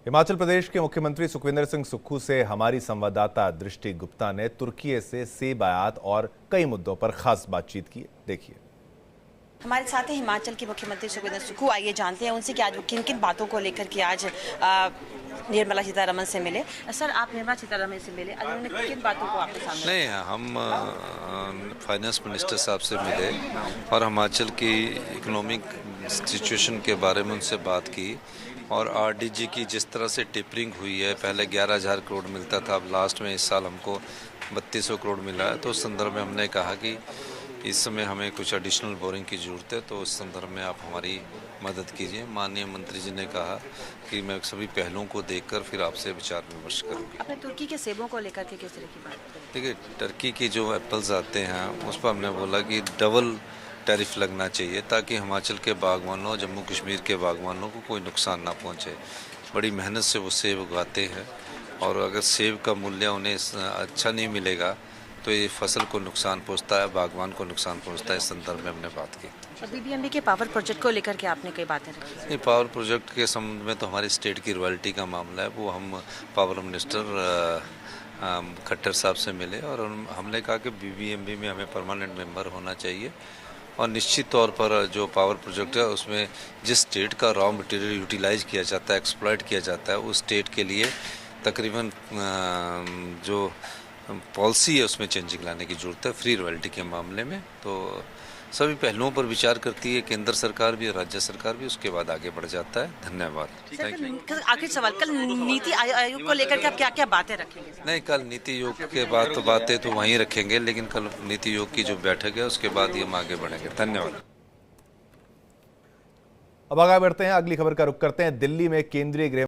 हिमाचल प्रदेश के मुख्यमंत्री सुखविंदर सिंह सुक्खू से हमारी संवाददाता दृष्टि गुप्ता ने तुर्की से सेब आयात और कई मुद्दों पर खास बातचीत की। देखिए। हमारे साथ ही हिमाचल के मुख्यमंत्री सुखविंदर सुक्खू, आइए जानते हैं उनसे कि आज वो किन किन बातों को लेकर के आज निर्मला सीतारमण से मिले। सर, आप निर्मला सीतारमण से मिले, आज उन्होंने किन बातों को आपके सामने? नहीं, हम फाइनेंस मिनिस्टर साहब से मिले और हिमाचल की इकोनॉमिक सिचुएशन के बारे में उनसे बात की और आरडीजी की जिस तरह से टिपरिंग हुई है, पहले 11,000 करोड़ मिलता था, अब लास्ट में इस साल हमको 3200 करोड़ मिला है। तो उस संदर्भ में हमने कहा कि इस समय हमें कुछ एडिशनल बोरिंग की ज़रूरत है, तो उस संदर्भ में आप हमारी मदद कीजिए। माननीय मंत्री जी ने कहा कि मैं सभी पहलुओं को देखकर फिर आपसे विचार विमर्श करूँगी। अपने तुर्की के सेबों को लेकर के किस तरह की बात करें? देखिए, टर्की की जो एप्पल्स आते हैं उस पर हमने बोला कि डबल टैरिफ लगना चाहिए ताकि हिमाचल के बागवानों, जम्मू कश्मीर के बागवानों को कोई नुकसान ना पहुंचे। बड़ी मेहनत से वो सेब उगाते हैं और अगर सेब का मूल्य उन्हें अच्छा नहीं मिलेगा तो ये फसल को नुकसान पहुंचता है, बागवान को नुकसान पहुंचता है। इस संदर्भ में हमने बात की। बीबीएमबी के पावर प्रोजेक्ट को लेकर के आपने कई बातें रखी। ये पावर प्रोजेक्ट के संबंध में तो हमारी स्टेट की रॉयल्टी का मामला है, वो हम पावर मिनिस्टर खट्टर साहब से मिले और हमने कहा कि बीबीएमबी में हमें परमानेंट मेंबर होना चाहिए और निश्चित तौर पर जो पावर प्रोजेक्ट है उसमें जिस स्टेट का रॉ मटेरियल यूटिलाइज किया जाता है, एक्सप्लॉइट किया जाता है, उस स्टेट के लिए तकरीबन जो पॉलिसी है उसमें चेंजिंग लाने की ज़रूरत है फ्री रॉयल्टी के मामले में। तो सभी पहलुओं पर विचार करती है केंद्र सरकार भी और राज्य सरकार भी, उसके बाद आगे बढ़ जाता है। धन्यवाद। आखिरी सवाल, कल नीति आयोग को लेकर के आप क्या क्या बातें रखेंगे? नहीं, कल नीति आयोग के बाद तो बातें तो वहीं रखेंगे, लेकिन कल नीति आयोग की जो बैठक है उसके बाद ही हम आगे बढ़ेंगे। धन्यवाद। अब आगे बढ़ते हैं, अगली खबर का रुख करते हैं। दिल्ली में केंद्रीय गृह